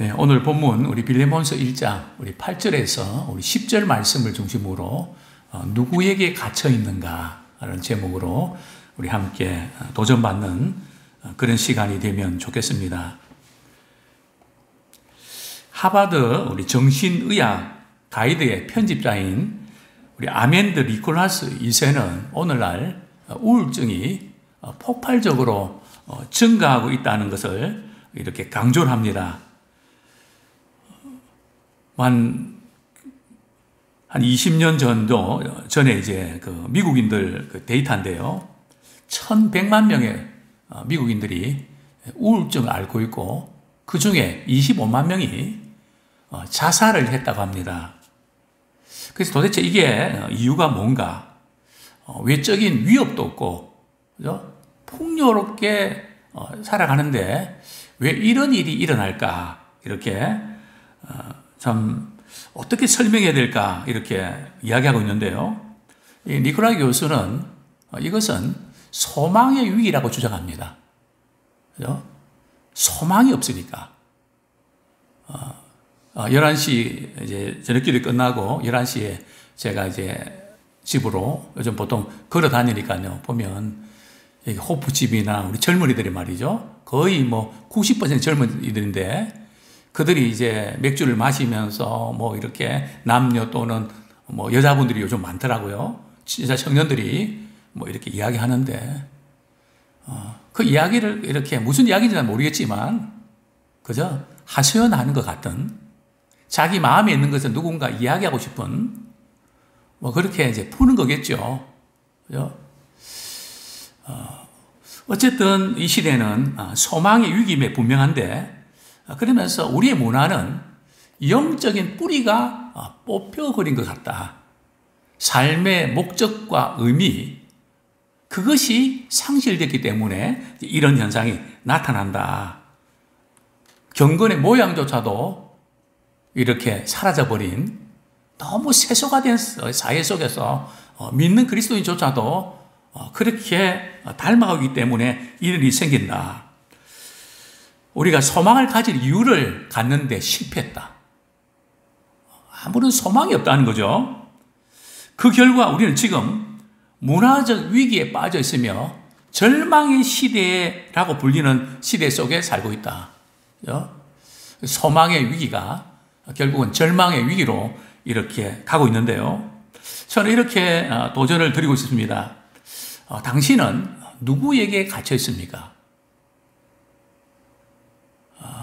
네, 오늘 본문 우리 빌레몬서 1장 우리 8절에서 우리 10절 말씀을 중심으로 누구에게 갇혀 있는가 라는 제목으로 우리 함께 도전받는 그런 시간이 되면 좋겠습니다. 하버드 우리 정신의학 가이드의 편집자인 우리 아멘드 니콜라스 2세는 오늘날 우울증이 폭발적으로 증가하고 있다는 것을 이렇게 강조를 합니다. 한 20년 전에 이제 그 미국인들 그 데이터인데요. 1,100만 명의 미국인들이 우울증을 앓고 있고 그 중에 25만 명이 자살을 했다고 합니다. 그래서 도대체 이게 이유가 뭔가? 외적인 위협도 없고, 그죠? 풍요롭게 살아가는데 왜 이런 일이 일어날까? 이렇게 참 어떻게 설명해야 될까? 이렇게 이야기하고 있는데요. 이 니콜라 교수는 이것은 소망의 위기라고 주장합니다. 그죠? 소망이 없으니까. 11시 이제 저녁길이 끝나고 11시에 제가 이제 집으로 요즘 보통 걸어 다니니까요. 보면 여기 호프집이나 우리 젊은이들이 말이죠. 거의 뭐 90% 젊은이들인데 그들이 이제 맥주를 마시면서 뭐 이렇게 남녀 또는 뭐 여자분들이 요즘 많더라고요. 여자 청년들이 뭐 이렇게 이야기하는데 그 이야기를 이렇게 무슨 이야기인지는 모르겠지만 그저 하소연하는 것 같은 자기 마음에 있는 것을 누군가 이야기하고 싶은 뭐 그렇게 이제 푸는 거겠죠. 그죠? 어쨌든 이 시대는 소망의 위기임에 분명한데 그러면서 우리의 문화는 영적인 뿌리가 뽑혀버린 것 같다. 삶의 목적과 의미, 그것이 상실됐기 때문에 이런 현상이 나타난다. 경건의 모양조차도 이렇게 사라져버린 너무 세속화된 사회 속에서 믿는 그리스도인조차도 그렇게 닮아가기 때문에 이런 일이 생긴다. 우리가 소망을 가질 이유를 갖는데 실패했다. 아무런 소망이 없다는 거죠. 그 결과 우리는 지금 문화적 위기에 빠져 있으며 절망의 시대라고 불리는 시대 속에 살고 있다. 소망의 위기가 결국은 절망의 위기로 이렇게 가고 있는데요. 저는 이렇게 도전을 드리고 싶습니다. 당신은 누구에게 갇혀 있습니까?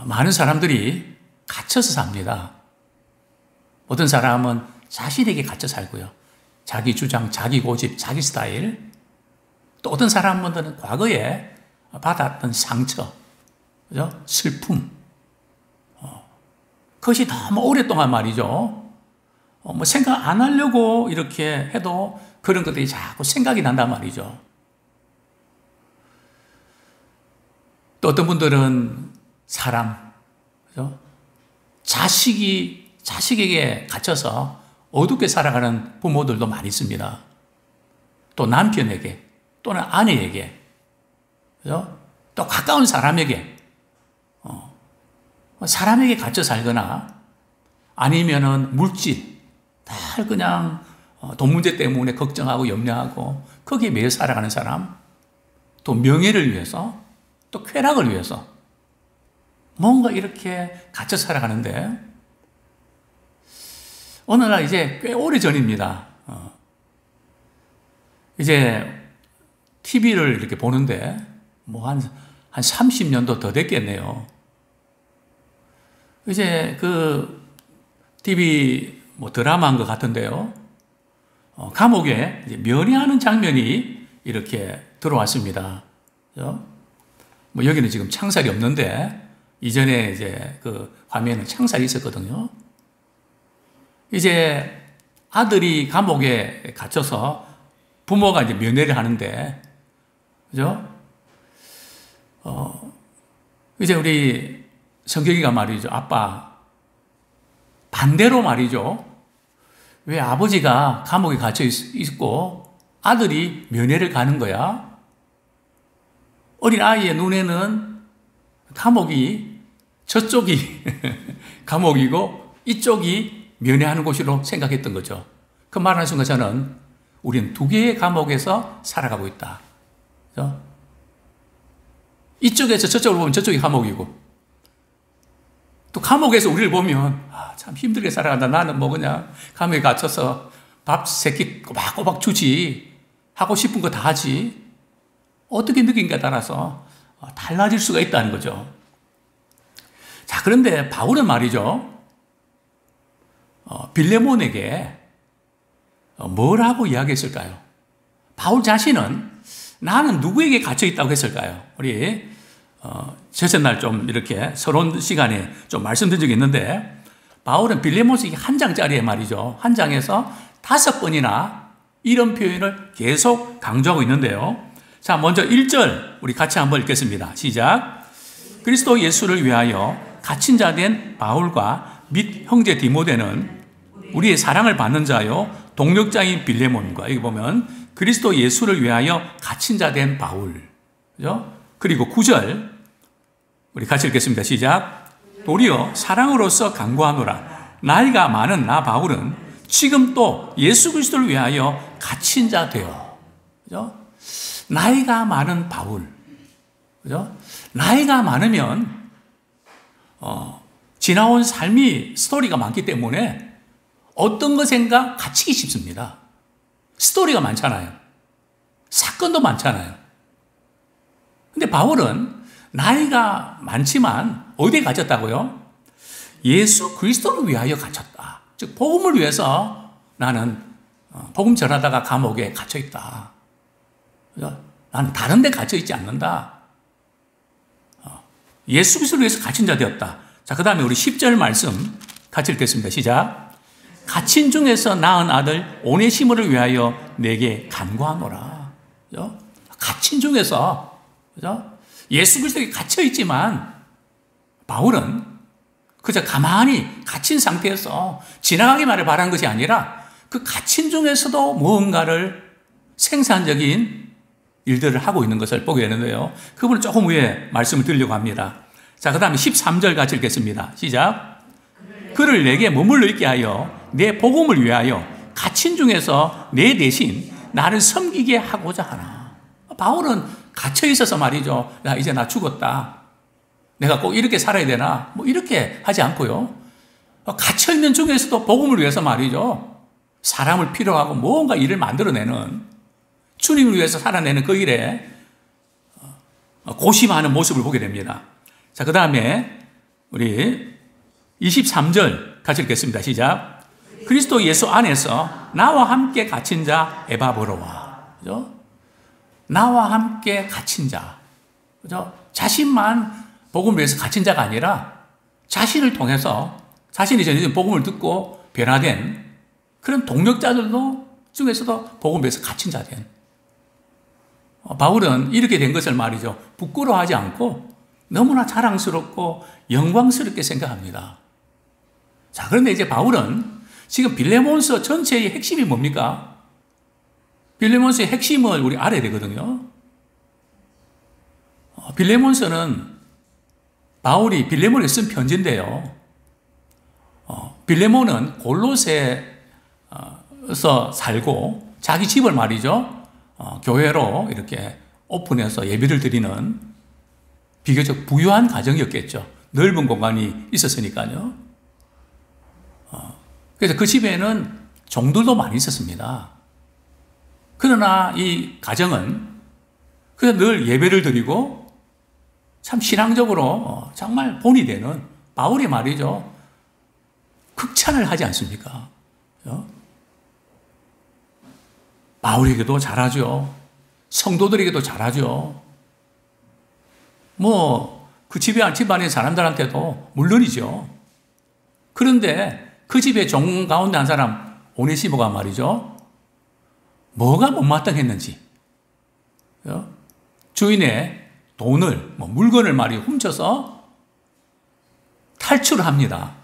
많은 사람들이 갇혀서 삽니다. 어떤 사람은 자신에게 갇혀 살고요. 자기 주장, 자기 고집, 자기 스타일. 또 어떤 사람들은 과거에 받았던 상처, 그죠? 슬픔. 그것이 너무 오랫동안 말이죠. 뭐 생각 안 하려고 이렇게 해도 그런 것들이 자꾸 생각이 난단 말이죠. 또 어떤 분들은 사람, 그죠? 자식에게 갇혀서 어둡게 살아가는 부모들도 많이 있습니다. 또 남편에게, 또는 아내에게, 그죠? 또 가까운 사람에게, 사람에게 갇혀 살거나 아니면은 물질, 다 그냥 돈 문제 때문에 걱정하고 염려하고 거기에 매여 살아가는 사람, 또 명예를 위해서, 또 쾌락을 위해서 뭔가 이렇게 갇혀 살아가는데 어느 날 이제 꽤 오래 전입니다. 이제 TV를 이렇게 보는데 뭐 한 30년도 더 됐겠네요. 이제 그 TV 뭐 드라마인 것 같은데요. 감옥에 이제 면회하는 장면이 이렇게 들어왔습니다. 그죠? 뭐 여기는 지금 창살이 없는데 이전에 이제 그 화면에 창살이 있었거든요. 이제 아들이 감옥에 갇혀서 부모가 이제 면회를 하는데, 그죠? 이제 우리 성경이가 말이죠. 아빠, 반대로 말이죠. 왜 아버지가 감옥에 갇혀 있고 아들이 면회를 가는 거야? 어린 아이의 눈에는 감옥이 저쪽이 감옥이고 이쪽이 면회하는 곳으로 생각했던 거죠. 그 말하는 순간 저는 우리는 두 개의 감옥에서 살아가고 있다. 그죠? 이쪽에서 저쪽을 보면 저쪽이 감옥이고 또 감옥에서 우리를 보면 참 힘들게 살아간다. 나는 뭐 그냥 감옥에 갇혀서 밥 세 끼 꼬박꼬박 주지. 하고 싶은 거 다 하지. 어떻게 느낀가에 따라서 달라질 수가 있다는 거죠. 자, 그런데 바울은 말이죠. 빌레몬에게 뭐라고 이야기했을까요? 바울 자신은 나는 누구에게 갇혀 있다고 했을까요? 우리 첫째 좀 이렇게 서론 시간에 좀 말씀드린 적이 있는데 바울은 빌레몬서기 한 장짜리에 말이죠. 한 장에서 5번이나 이런 표현을 계속 강조하고 있는데요. 자, 먼저 1절 우리 같이 한번 읽겠습니다. 시작. 그리스도 예수를 위하여 갇힌 자 된 바울과 및 형제 디모데는 우리의 사랑을 받는 자요 동력자인 빌레몬과 여기 보면 그리스도 예수를 위하여 갇힌 자 된 바울. 그죠? 그리고 9절 우리 같이 읽겠습니다. 시작. 도리어 사랑으로서 간구하노라. 나이가 많은 나 바울은 지금 또 예수 그리스도를 위하여 갇힌 자 되어. 그죠? 나이가 많은 바울. 그죠? 나이가 많으면 지나온 삶이 스토리가 많기 때문에 어떤 것인가 갇히기 쉽습니다. 스토리가 많잖아요. 사건도 많잖아요. 근데 바울은 나이가 많지만 어디에 갇혔다고요? 예수 그리스도를 위하여 갇혔다. 즉 복음을 위해서 나는 복음 전하다가 감옥에 갇혀 있다. 나는 다른 데 갇혀 있지 않는다. 예수 그리스도를 위해서 갇힌 자 되었다. 자, 그 다음에 우리 10절 말씀 같이 읽겠습니다. 시작. 갇힌 중에서 낳은 아들 오네시모를 위하여 내게 간구하노라. 그죠? 갇힌 중에서, 그죠? 예수 그리스도에 갇혀 있지만 바울은 그저 가만히 갇힌 상태에서 지나가기만을 바라는 것이 아니라 그 갇힌 중에서도 무언가를 생산적인 일들을 하고 있는 것을 보게 되는데요. 그분은 조금 위에 말씀을 드리려고 합니다. 자, 그 다음에 13절 같이 읽겠습니다. 시작. 그를 내게 머물러 있게 하여 내 복음을 위하여 갇힌 중에서 내 대신 나를 섬기게 하고자 하나. 바울은 갇혀 있어서 말이죠. 야, 이제 나 죽었다. 내가 꼭 이렇게 살아야 되나? 뭐 이렇게 하지 않고요. 갇혀 있는 중에서도 복음을 위해서 말이죠. 사람을 필요하고 뭔가 일을 만들어내는 주님을 위해서 살아내는 그 일에 고심하는 모습을 보게 됩니다. 자, 그 다음에 우리 23절 같이 읽겠습니다. 시작. 그리스도 예수 안에서 나와 함께 갇힌 자 에바브로와. 그죠? 나와 함께 갇힌 자. 그죠? 자신만 복음을 위해서 갇힌 자가 아니라 자신을 통해서 자신이 전해진 복음을 듣고 변화된 그런 동력자들도 중에서도 복음을 위해서 갇힌 자 된. 바울은 이렇게 된 것을 말이죠. 부끄러워하지 않고 너무나 자랑스럽고 영광스럽게 생각합니다. 자, 그런데 이제 바울은 지금 빌레몬서 전체의 핵심이 뭡니까? 빌레몬서의 핵심을 우리 알아야 되거든요. 빌레몬서는 바울이 빌레몬에 쓴 편지인데요. 빌레몬은 골로새에서 살고 자기 집을 말이죠. 교회로 이렇게 오픈해서 예배를 드리는 비교적 부유한 가정이었겠죠. 넓은 공간이 있었으니까요. 그래서 그 집에는 종들도 많이 있었습니다. 그러나 이 가정은 그냥 늘 예배를 드리고 참 신앙적으로 정말 본이 되는 바울이 말이죠. 극찬을 하지 않습니까? 바울에게도 잘하죠. 성도들에게도 잘하죠. 그 집안의 사람들한테도 물론이죠. 그런데 그 집의 종 가운데 한 사람 오네시모가 말이죠. 뭐가 못마땅했는지 주인의 돈을 물건을 말이 훔쳐서 탈출을 합니다.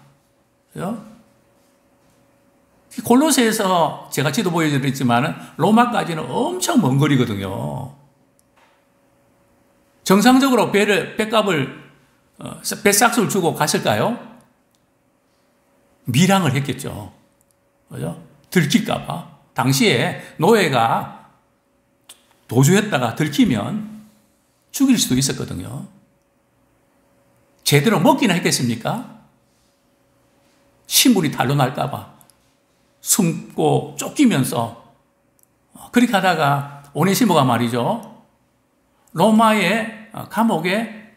골로새에서 제가 지도 보여드렸지만 로마까지는 엄청 먼 거리거든요. 정상적으로 배값을 뱃삭스를 주고 갔을까요? 밀항을 했겠죠. 그죠? 들킬까봐. 당시에 노예가 도주했다가 들키면 죽일 수도 있었거든요. 제대로 먹기나 했겠습니까? 신분이 탄로 날까봐 숨고 쫓기면서 그렇게 하다가 오네시모가 말이죠. 로마의 감옥에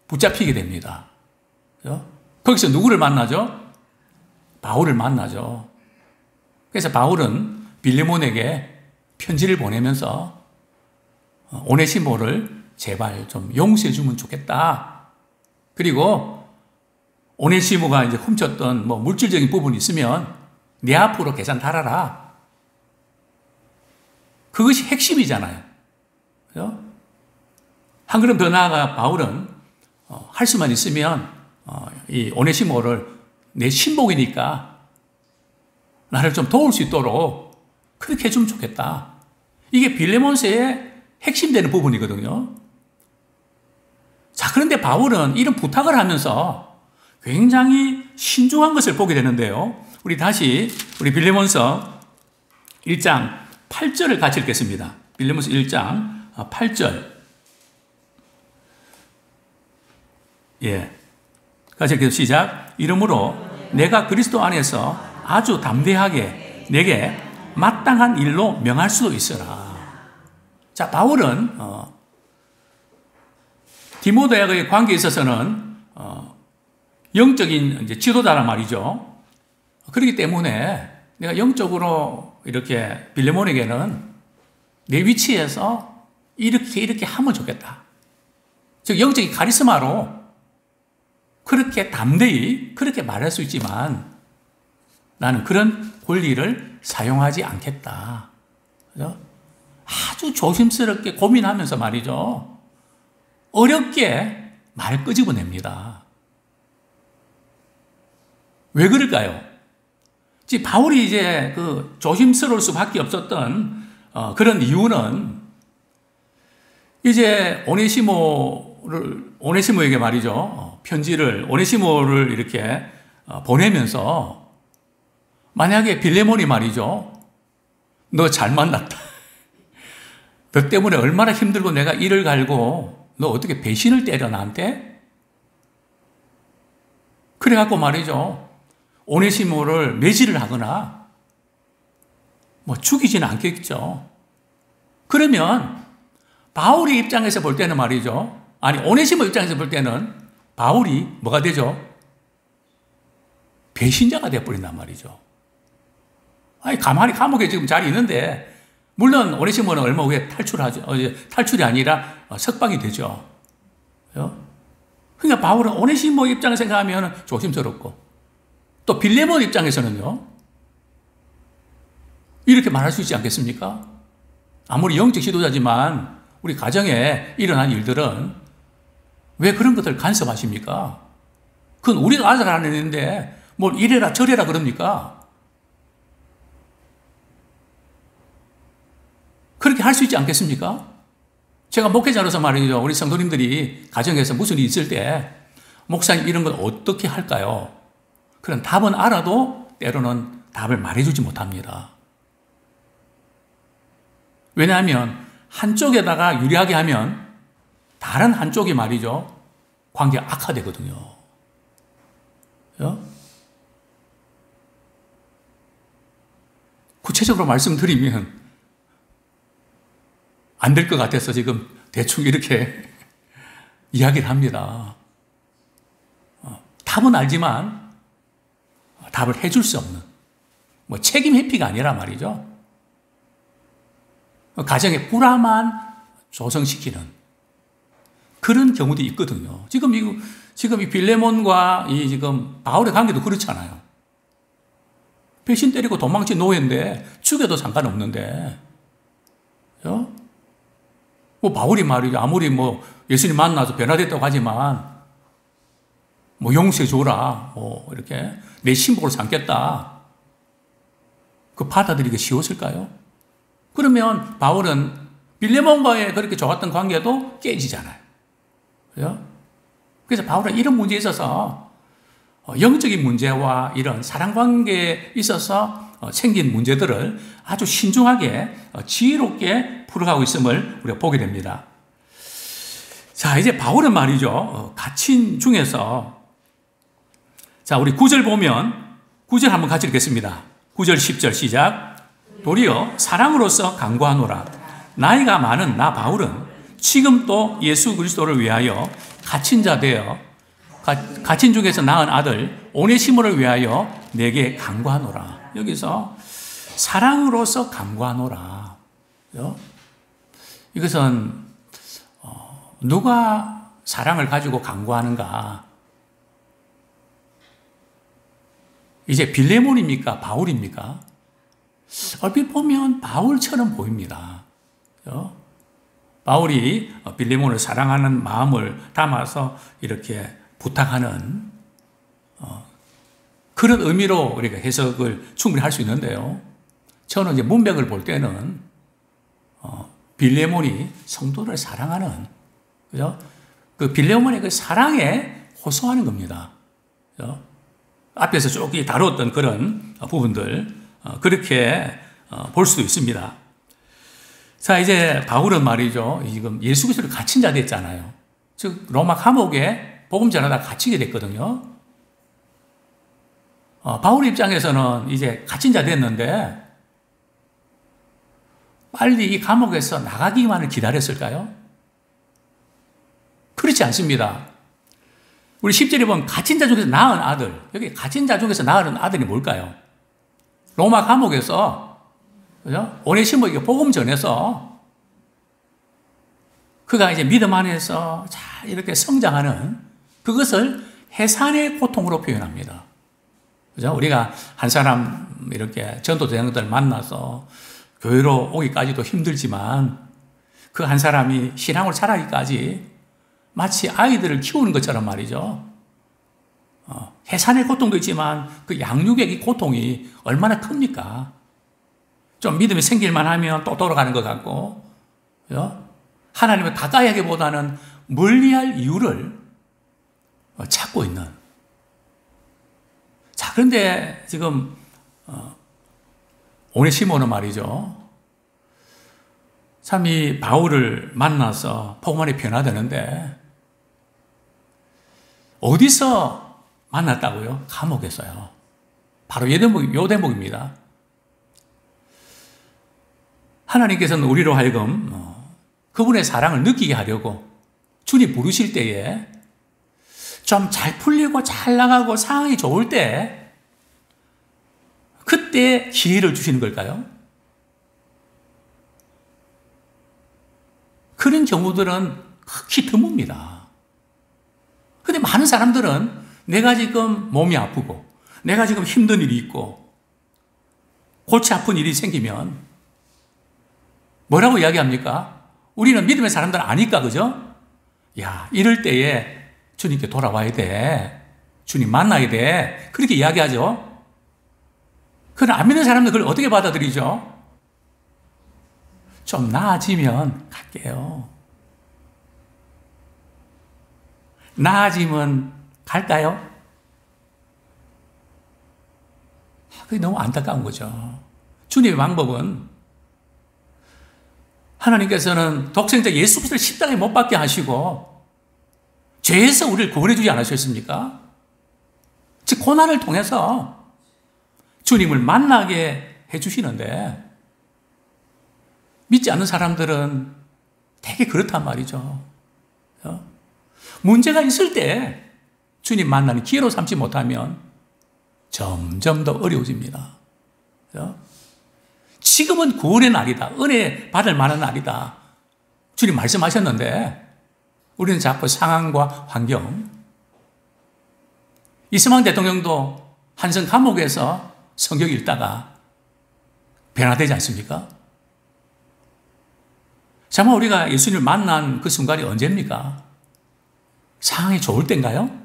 붙잡히게 됩니다. 그죠? 거기서 누구를 만나죠? 바울을 만나죠. 그래서 바울은 빌레몬에게 편지를 보내면서 오네시모를 제발 좀 용서해 주면 좋겠다. 그리고 오네시모가 이제 훔쳤던 뭐 물질적인 부분이 있으면 내 앞으로 계산 달아라. 그것이 핵심이잖아요. 그죠? 한 걸음 더 나아가 바울은 할 수만 있으면 이 오네시모를 내 신복이니까 나를 좀 도울 수 있도록 그렇게 해주면 좋겠다. 이게 빌레몬서의 핵심되는 부분이거든요. 자, 그런데 바울은 이런 부탁을 하면서 굉장히 신중한 것을 보게 되는데요. 우리 다시 우리 빌레몬서 1장 8절을 같이 읽겠습니다. 빌레몬서 1장 8절. 예. 같이 읽겠습니다. 시작. 이러므로 내가 그리스도 안에서 아주 담대하게 내게 마땅한 일로 명할 수도 있으라. 자, 바울은 디모데와의 관계에 있어서는 영적인 이제 지도자란 말이죠. 그렇기 때문에 내가 영적으로 이렇게 빌레몬에게는 내 위치에서 이렇게 하면 좋겠다. 즉 영적인 카리스마로 그렇게 담대히 그렇게 말할 수 있지만 나는 그런 권리를 사용하지 않겠다. 그죠? 아주 조심스럽게 고민하면서 말이죠. 어렵게 말을 끄집어냅니다. 왜 그럴까요? 바울이 이제 그 조심스러울 수밖에 없었던 그런 이유는 이제 오네시모에게 말이죠. 편지를 오네시모를 이렇게 보내면서 만약에 빌레몬이 말이죠. 너 잘 만났다. 너 때문에 얼마나 힘들고 내가 이를 갈고 너 어떻게 배신을 때려 나한테? 그래갖고 말이죠. 오네시모를 매질을 하거나 뭐 죽이지는 않겠죠. 그러면 바울의 입장에서 볼 때는 말이죠. 아니 오네시모 입장에서 볼 때는 바울이 뭐가 되죠? 배신자가 되어버린단 말이죠. 아니 가만히 감옥에 지금 잘 있는데 물론 오네시모는 얼마 후에 탈출하죠. 탈출이 아니라 석방이 되죠. 그러니까 바울은 오네시모 입장을 생각하면 조심스럽고 또 빌레몬 입장에서는요. 이렇게 말할 수 있지 않겠습니까? 아무리 영적 지도자지만 우리 가정에 일어난 일들은 왜 그런 것들 간섭하십니까? 그건 우리가 알아서 하는 일인데 뭘 이래라 저래라 그럽니까? 그렇게 할 수 있지 않겠습니까? 제가 목회자로서 말이죠. 우리 성도님들이 가정에서 무슨 일이 있을 때 목사님 이런 건 어떻게 할까요? 그런 답은 알아도 때로는 답을 말해주지 못합니다. 왜냐하면 한쪽에다가 유리하게 하면 다른 한쪽이 말이죠. 관계가 악화되거든요. 구체적으로 말씀드리면 안 될 것 같아서 지금 대충 이렇게 이야기를 합니다. 답은 알지만 답을 해줄 수 없는 뭐 책임 회피가 아니라 말이죠. 가정의 불화만 조성시키는 그런 경우도 있거든요. 지금 이 빌레몬과 지금 바울의 관계도 그렇잖아요. 배신 때리고 도망친 노예인데 죽여도 상관없는데, 뭐 바울이 말이죠. 아무리 뭐 예수님 만나서 변화됐다고 하지만 뭐 용서해 줘라, 뭐 이렇게 내 신복을 삼겠다. 그 받아들이기 쉬웠을까요? 그러면 바울은 빌레몬과의 그렇게 좋았던 관계도 깨지잖아요. 그죠? 그래서 바울은 이런 문제에 있어서 영적인 문제와 이런 사랑 관계에 있어서 생긴 문제들을 아주 신중하게 지혜롭게 풀어가고 있음을 우리가 보게 됩니다. 자, 이제 바울은 말이죠. 갇힌 중에서 자, 우리 9절 보면 9절 한번 같이 읽겠습니다. 9절 10절 시작. 도리어 사랑으로서 간구하노라. 나이가 많은 나 바울은 지금 또 예수 그리스도를 위하여 갇힌 자 되어 갇힌 중에서 낳은 아들 오네시모를 위하여 내게 간구하노라. 여기서 사랑으로서 간구하노라. 이것은 누가 사랑을 가지고 간구하는가? 이제 빌레몬입니까? 바울입니까? 얼핏 보면 바울처럼 보입니다. 바울이 빌레몬을 사랑하는 마음을 담아서 이렇게 부탁하는 그런 의미로 우리가 해석을 충분히 할 수 있는데요. 저는 이제 문맥을 볼 때는 빌레몬이 성도를 사랑하는, 그죠? 그 빌레몬의 그 사랑에 호소하는 겁니다. 그죠? 앞에서 쭉 다뤘던 그런 부분들 그렇게 볼 수도 있습니다. 자, 이제 바울은 말이죠. 지금 예수 그리스도를 갇힌 자 됐잖아요. 즉 로마 감옥에 복음 전하다 갇히게 됐거든요. 바울 입장에서는 이제 갇힌 자 됐는데 빨리 이 감옥에서 나가기만을 기다렸을까요? 그렇지 않습니다. 우리 10절에 보면 갇힌 자 중에서 낳은 아들, 여기 갇힌 자 중에서 낳은 아들이 뭘까요? 로마 감옥에서, 그죠? 오네시모에게 복음 전해서 그가 이제 믿음 안에서 잘 이렇게 성장하는 그것을 해산의 고통으로 표현합니다. 그죠? 우리가 한 사람 이렇게 전도대장들 만나서 교회로 오기까지도 힘들지만 그 한 사람이 신앙으로 자라기까지 마치 아이들을 키우는 것처럼 말이죠. 해산의 고통도 있지만 그 양육의 고통이 얼마나 큽니까? 좀 믿음이 생길만 하면 또 돌아가는 것 같고, 그죠? 하나님을 가까이 하기보다는 멀리할 이유를 찾고 있는. 자, 그런데 지금 오네시모는 말이죠. 참 이 바울을 만나서 복음 안에 변화되는데 어디서 만났다고요? 감옥에서요. 바로 요 대목입니다. 하나님께서는 우리로 하여금 그분의 사랑을 느끼게 하려고 주님 부르실 때에 좀 잘 풀리고 잘 나가고 상황이 좋을 때 그때 기회를 주시는 걸까요? 그런 경우들은 극히 드뭅니다. 근데 많은 사람들은 내가 지금 몸이 아프고 내가 지금 힘든 일이 있고 골치 아픈 일이 생기면 뭐라고 이야기합니까? 우리는 믿음의 사람들 아니까, 그죠? 야, 이럴 때에 주님께 돌아와야 돼. 주님 만나야 돼. 그렇게 이야기하죠. 그러나 안 믿는 사람들 그걸 어떻게 받아들이죠? 좀 나아지면 갈게요. 나아지면 갈까요? 그게 너무 안타까운 거죠. 주님의 방법은 하나님께서는 독생자 예수 그리스도를 십자가에 못 박게 하시고 죄에서 우리를 구원해 주지 않으셨습니까? 즉 고난을 통해서 주님을 만나게 해 주시는데 믿지 않는 사람들은 되게 그렇단 말이죠. 문제가 있을 때 주님 만나는 기회로 삼지 못하면 점점 더 어려워집니다. 지금은 구원의 날이다. 은혜 받을 만한 날이다. 주님 말씀하셨는데 우리는 자꾸 상황과 환경, 이스마엘 대통령도 한성 감옥에서 성경 읽다가 변화되지 않습니까? 정말 우리가 예수님을 만난 그 순간이 언제입니까? 상황이 좋을 때인가요?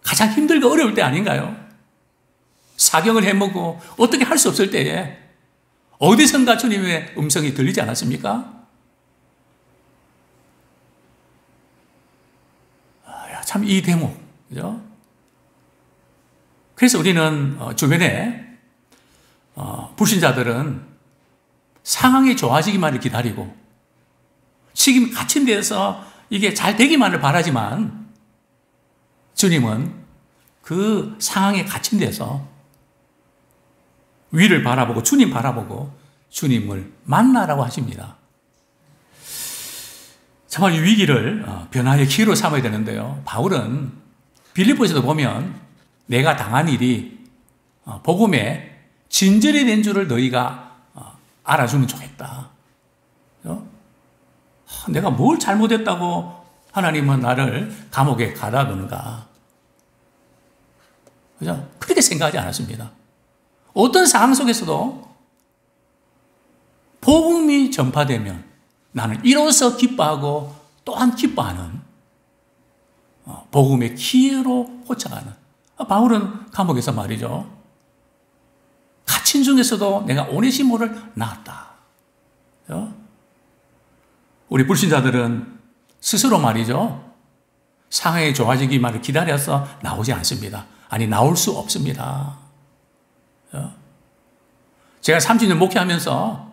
가장 힘들고 어려울 때 아닌가요? 사경을 해먹고 어떻게 할 수 없을 때에 어디선가 주님의 음성이 들리지 않았습니까? 참 이 대목, 그죠? 그래서 우리는 주변에 불신자들은 상황이 좋아지기만을 기다리고 지금 갇힌 데서 이게 잘 되기만을 바라지만 주님은 그 상황에 갇힌 데서 위를 바라보고 주님 바라보고 주님을 만나라고 하십니다. 정말 이 위기를 변화의 기회로 삼아야 되는데요. 바울은 빌립보에서도 보면 내가 당한 일이 복음의 진절이 된 줄을 너희가 알아주면 좋겠다. 내가 뭘 잘못했다고 하나님은 나를 감옥에 가다두는가. 그죠? 그렇게 생각하지 않았습니다. 어떤 상황 속에서도 복음이 전파되면 나는 이로써 기뻐하고 또한 기뻐하는 복음의 기회로 포착하는 바울은 감옥에서 말이죠. 갇힌 중에서도 내가 오네시모를 낳았다. 우리 불신자들은 스스로 말이죠. 상황이 좋아지기만을 기다려서 나오지 않습니다. 아니, 나올 수 없습니다. 제가 30년 목회하면서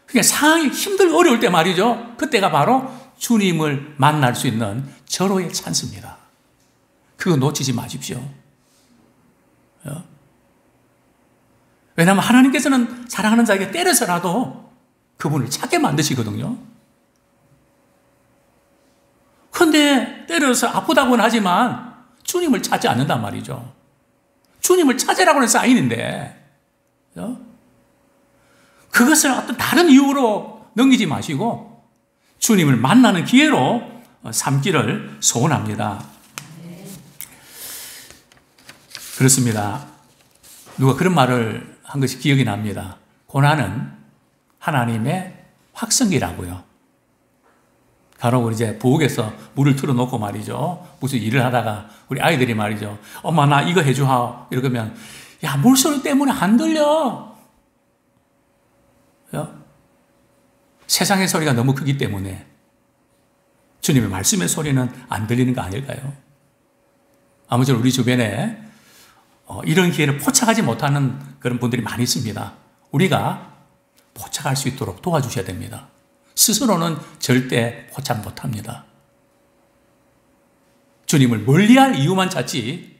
그냥 상황이 힘들고 어려울 때 말이죠. 그때가 바로 주님을 만날 수 있는 절호의 찬스입니다. 그거 놓치지 마십시오. 왜냐하면 하나님께서는 사랑하는 자에게 때려서라도 그분을 찾게 만드시거든요. 그런데 때려서 아프다고는 하지만 주님을 찾지 않는단 말이죠. 주님을 찾으라고 하는 사인인데 그것을 어떤 다른 이유로 넘기지 마시고 주님을 만나는 기회로 삼기를 소원합니다. 그렇습니다. 누가 그런 말을 한 것이 기억이 납니다. 고난은 하나님의 확성기라고요. 간혹 이제 부엌에서 물을 틀어놓고 말이죠. 무슨 일을 하다가 우리 아이들이 말이죠. 엄마 나 이거 해줘. 이러면 야 물소리 때문에 안 들려. 세상의 소리가 너무 크기 때문에 주님의 말씀의 소리는 안 들리는 거 아닐까요? 아무쪼록 우리 주변에 이런 기회를 포착하지 못하는 그런 분들이 많이 있습니다. 우리가 포착할 수 있도록 도와주셔야 됩니다. 스스로는 절대 포착 못합니다. 주님을 멀리할 이유만 찾지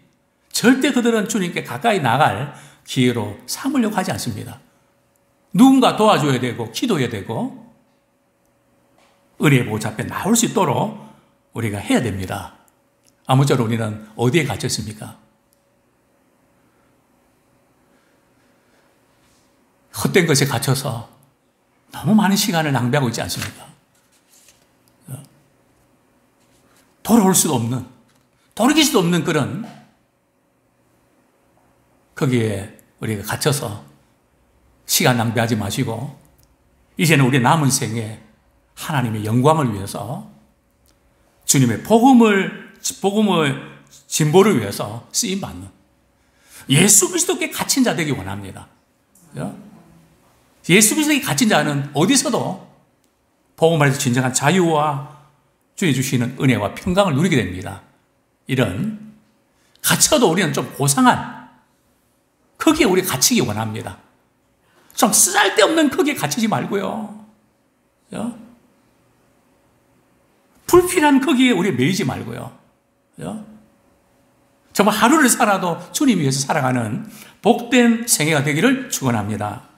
절대 그들은 주님께 가까이 나갈 기회로 삼으려고 하지 않습니다. 누군가 도와줘야 되고 기도해야 되고 은혜의 보좌 앞에 나올 수 있도록 우리가 해야 됩니다. 아무쪼록 우리는 어디에 갇혔습니까? 헛된 것에 갇혀서 너무 많은 시간을 낭비하고 있지 않습니까? 돌아올 수도 없는, 돌이킬 수도 없는 그런 거기에 우리가 갇혀서 시간 낭비하지 마시고 이제는 우리 남은 생에 하나님의 영광을 위해서 주님의 복음을 진보를 위해서 쓰임받는 예수 그리스도께 갇힌 자 되기 원합니다. 예수 그리스도께 갇힌 자는 어디서도 복음 안에서 진정한 자유와 주의 주시는 은혜와 평강을 누리게 됩니다. 이런 갇혀도 우리는 좀 고상한 거기에 우리 갇히기 원합니다. 좀 쓸데없는 거기에 갇히지 말고요. 불필요한 거기에 우리 매이지 말고요. 정말 하루를 살아도 주님 위해서 살아가는 복된 생애가 되기를 축원합니다.